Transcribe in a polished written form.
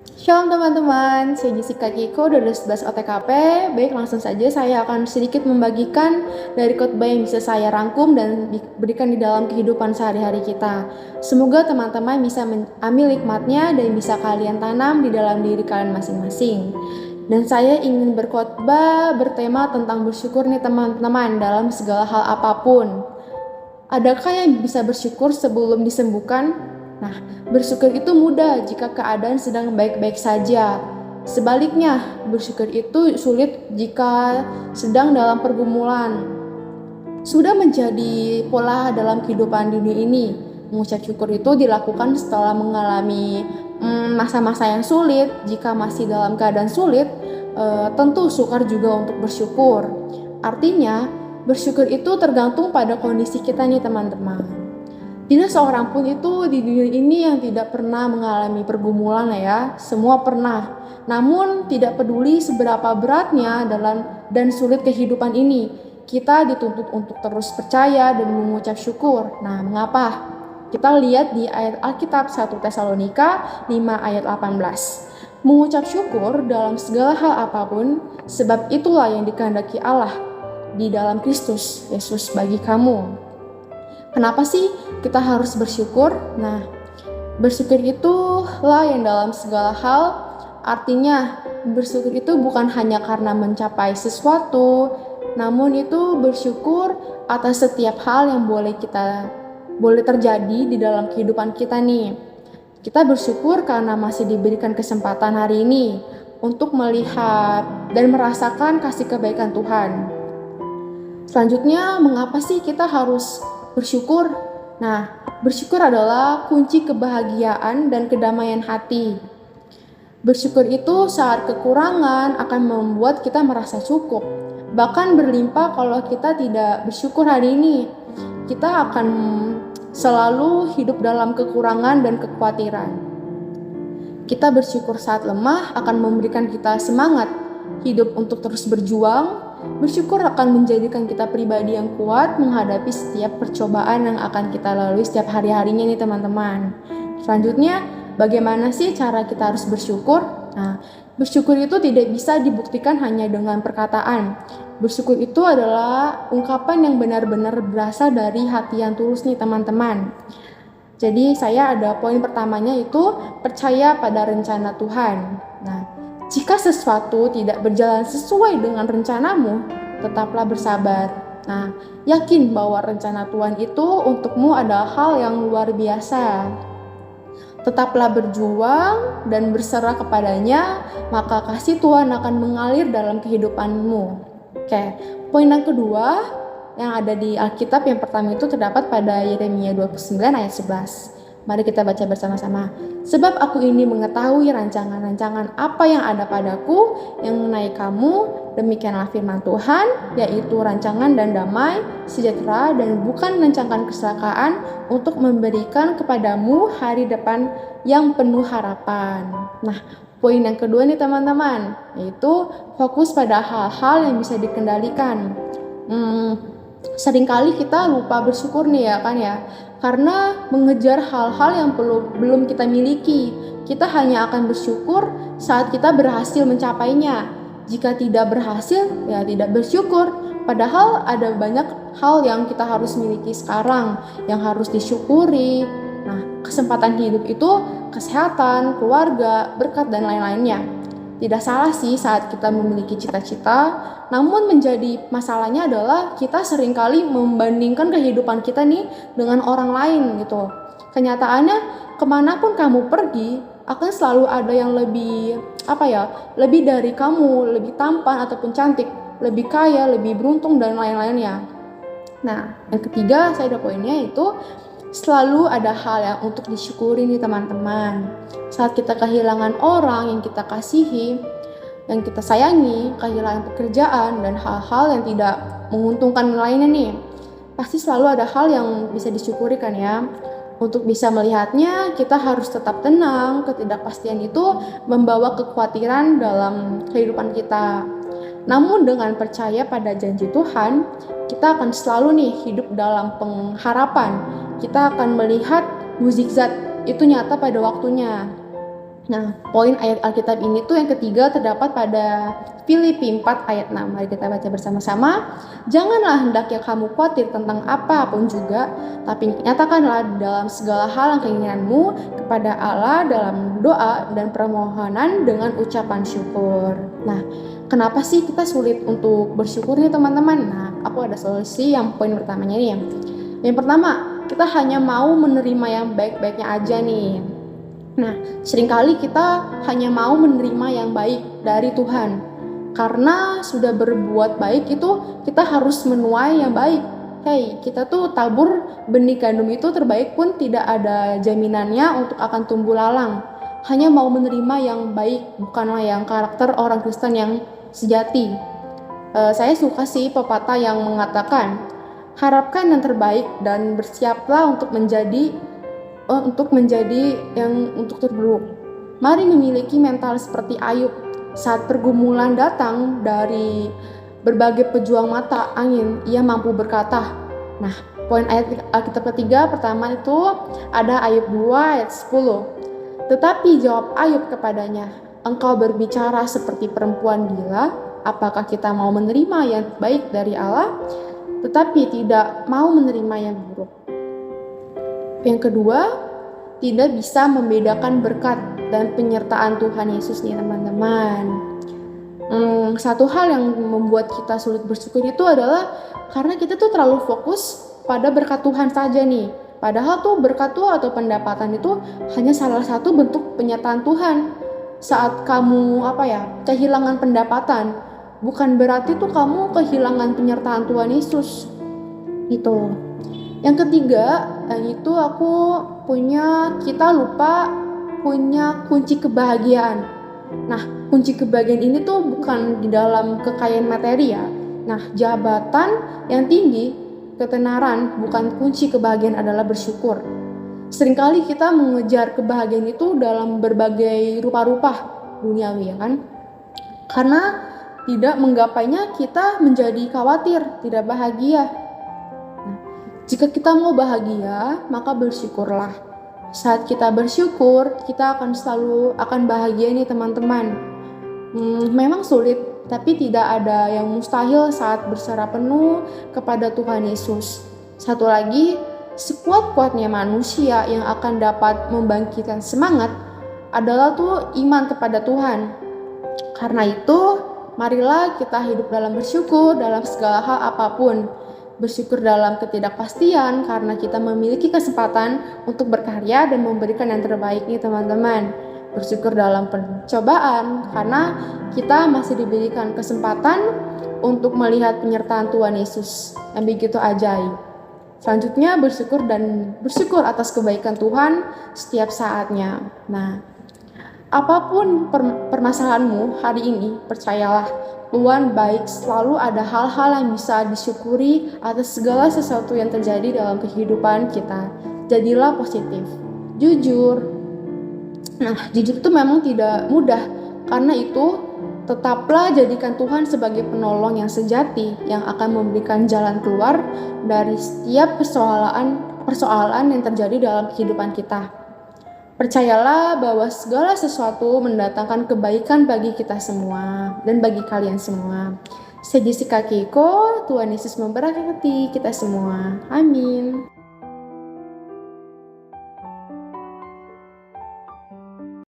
Shalom teman-teman, saya Jessica Kiko dari 11 OTKP. Baik, langsung saja saya akan sedikit membagikan dari khotbah yang bisa saya rangkum dan berikan di dalam kehidupan sehari-hari kita. Semoga teman-teman bisa ambil hikmatnya dan bisa kalian tanam di dalam diri kalian masing-masing. Dan saya ingin berkhotbah bertema tentang bersyukur nih teman-teman dalam segala hal apapun. Adakah yang bisa bersyukur sebelum disembuhkan? Nah, bersyukur itu mudah jika keadaan sedang baik-baik saja. Sebaliknya, bersyukur itu sulit jika sedang dalam pergumulan. Sudah menjadi pola dalam kehidupan dunia ini. Mengucap syukur itu dilakukan setelah mengalami masa-masa yang sulit. Jika masih dalam keadaan sulit, tentu sukar juga untuk bersyukur. Artinya, bersyukur itu tergantung pada kondisi kita nih teman-teman. Tidak seorang pun itu di dunia ini yang tidak pernah mengalami pergumulan ya. Semua pernah. Namun tidak peduli seberapa beratnya dan sulit kehidupan ini, kita dituntut untuk terus percaya dan mengucap syukur. Nah, mengapa? Kita lihat di ayat Alkitab 1 Tesalonika 5 ayat 18. Mengucap syukur dalam segala hal apapun, sebab itulah yang dikehendaki Allah di dalam Kristus Yesus bagi kamu. Kenapa sih kita harus bersyukur? Nah, bersyukur itulah yang dalam segala hal. Artinya, bersyukur itu bukan hanya karena mencapai sesuatu, namun itu bersyukur atas setiap hal yang boleh terjadi di dalam kehidupan kita nih. Kita bersyukur karena masih diberikan kesempatan hari ini untuk melihat dan merasakan kasih kebaikan Tuhan. Selanjutnya, mengapa sih kita harus bersyukur? Nah, bersyukur adalah kunci kebahagiaan dan kedamaian hati. Bersyukur itu saat kekurangan akan membuat kita merasa cukup. Bahkan berlimpah kalau kita tidak bersyukur hari ini. Kita akan selalu hidup dalam kekurangan dan kekhawatiran. Kita bersyukur saat lemah akan memberikan kita semangat hidup untuk terus berjuang. Bersyukur akan menjadikan kita pribadi yang kuat menghadapi setiap percobaan yang akan kita lalui setiap hari-harinya nih teman-teman. Selanjutnya, bagaimana sih cara kita harus bersyukur? Nah, bersyukur itu tidak bisa dibuktikan hanya dengan perkataan. Bersyukur itu adalah ungkapan yang benar-benar berasal dari hati yang tulus nih teman-teman. Jadi saya ada poin pertamanya itu percaya pada rencana Tuhan. Nah, jika sesuatu tidak berjalan sesuai dengan rencanamu, tetaplah bersabar. Nah, yakin bahwa rencana Tuhan itu untukmu adalah hal yang luar biasa. Tetaplah berjuang dan berserah kepadanya, maka kasih Tuhan akan mengalir dalam kehidupanmu. Oke, poin yang kedua yang ada di Alkitab yang pertama itu terdapat pada Yeremia 29 ayat 11. Mari kita baca bersama-sama. Sebab aku ini mengetahui rancangan-rancangan apa yang ada padaku yang mengenai kamu, demikianlah firman Tuhan, yaitu rancangan dan damai, sejahtera dan bukan rancangan kecelakaan untuk memberikan kepadamu hari depan yang penuh harapan. Nah, poin yang kedua nih teman-teman, yaitu fokus pada hal-hal yang bisa dikendalikan. Seringkali kita lupa bersyukur nih ya kan ya, karena mengejar hal-hal yang belum kita miliki. Kita hanya akan bersyukur saat kita berhasil mencapainya. Jika tidak berhasil, ya tidak bersyukur. Padahal ada banyak hal yang kita harus miliki sekarang, yang harus disyukuri. Nah, kesempatan hidup itu kesehatan, keluarga, berkat, dan lain-lainnya. Tidak salah sih saat kita memiliki cita-cita, namun menjadi masalahnya adalah kita seringkali membandingkan kehidupan kita nih dengan orang lain gitu. Kenyataannya, kemanapun kamu pergi, akan selalu ada yang lebih dari kamu, lebih tampan ataupun cantik, lebih kaya, lebih beruntung, dan lain-lainnya. Nah, yang ketiga, saya ada poinnya itu selalu ada hal yang untuk disyukuri nih teman-teman. Saat kita kehilangan orang yang kita kasihi, yang kita sayangi, kehilangan pekerjaan, dan hal-hal yang tidak menguntungkan lainnya nih, pasti selalu ada hal yang bisa disyukuri kan ya. Untuk bisa melihatnya, kita harus tetap tenang. Ketidakpastian itu membawa kekhawatiran dalam kehidupan kita. Namun dengan percaya pada janji Tuhan, kita akan selalu nih hidup dalam pengharapan. Kita akan melihat mukjizat itu nyata pada waktunya. Nah, poin ayat Alkitab ini tuh yang ketiga terdapat pada Filipi 4 ayat 6. Mari kita baca bersama-sama. Janganlah hendaknya kamu khawatir tentang apapun juga, tapi nyatakanlah dalam segala hal yang keinginanmu kepada Allah dalam doa dan permohonan dengan ucapan syukur. Nah, kenapa sih kita sulit untuk bersyukur nih teman-teman? Nah, aku ada solusi yang poin pertamanya nih. Yang pertama, kita hanya mau menerima yang baik-baiknya aja nih. Nah, seringkali kita hanya mau menerima yang baik dari Tuhan. Karena sudah berbuat baik itu kita harus menuai yang baik. Hey, kita tuh tabur benih gandum itu terbaik pun tidak ada jaminannya untuk akan tumbuh lalang. Hanya mau menerima yang baik, bukanlah yang karakter orang Kristen yang sejati. Saya suka sih pepatah yang mengatakan, harapkan yang terbaik dan bersiaplah untuk menjadi yang terburuk. Mari memiliki mental seperti Ayub. Saat pergumulan datang dari berbagai pejuang mata angin, ia mampu berkata. Nah, poin ayat Alkitab ketiga pertama itu ada Ayub 2 ayat 10. Tetapi jawab Ayub kepadanya, engkau berbicara seperti perempuan gila. Apakah kita mau menerima yang baik dari Allah, tetapi tidak mau menerima yang buruk? Yang kedua, tidak bisa membedakan berkat dan penyertaan Tuhan Yesus nih teman-teman. Satu hal yang membuat kita sulit bersyukur itu adalah karena kita tuh terlalu fokus pada berkat Tuhan saja nih. Padahal tuh berkat tuh atau pendapatan itu hanya salah satu bentuk penyertaan Tuhan. Saat kamu kehilangan pendapatan, bukan berarti tuh kamu kehilangan penyertaan Tuhan Yesus. Itu. Yang ketiga, itu kita lupa punya kunci kebahagiaan. Nah, kunci kebahagiaan ini tuh bukan di dalam kekayaan materi ya. Nah, jabatan yang tinggi, ketenaran, bukan kunci kebahagiaan adalah bersyukur. Seringkali kita mengejar kebahagiaan itu dalam berbagai rupa-rupa duniawi ya kan. Karena tidak menggapainya kita menjadi khawatir, tidak bahagia. Jika kita mau bahagia, maka bersyukurlah. Saat kita bersyukur, kita akan bahagia nih teman-teman. Memang sulit, tapi tidak ada yang mustahil saat berserah penuh kepada Tuhan Yesus. Satu lagi, sekuat-kuatnya manusia yang akan dapat membangkitkan semangat adalah tuh iman kepada Tuhan. Karena itu, marilah kita hidup dalam bersyukur dalam segala hal apapun. Bersyukur dalam ketidakpastian karena kita memiliki kesempatan untuk berkarya dan memberikan yang terbaik nih teman-teman. Bersyukur dalam pencobaan karena kita masih diberikan kesempatan untuk melihat penyertaan Tuhan Yesus yang begitu ajaib. Selanjutnya bersyukur atas kebaikan Tuhan setiap saatnya. Nah, apapun permasalahanmu hari ini, percayalah Tuhan baik, selalu ada hal-hal yang bisa disyukuri atas segala sesuatu yang terjadi dalam kehidupan kita. Jadilah positif, jujur. Nah, jujur itu memang tidak mudah. Karena itu, tetaplah jadikan Tuhan sebagai penolong yang sejati yang akan memberikan jalan keluar dari setiap persoalan yang terjadi dalam kehidupan kita. Percayalah bahwa segala sesuatu mendatangkan kebaikan bagi kita semua dan bagi kalian semua. Saya Jessica Keiko, Tuhan Yesus memberkati kita semua. Amin.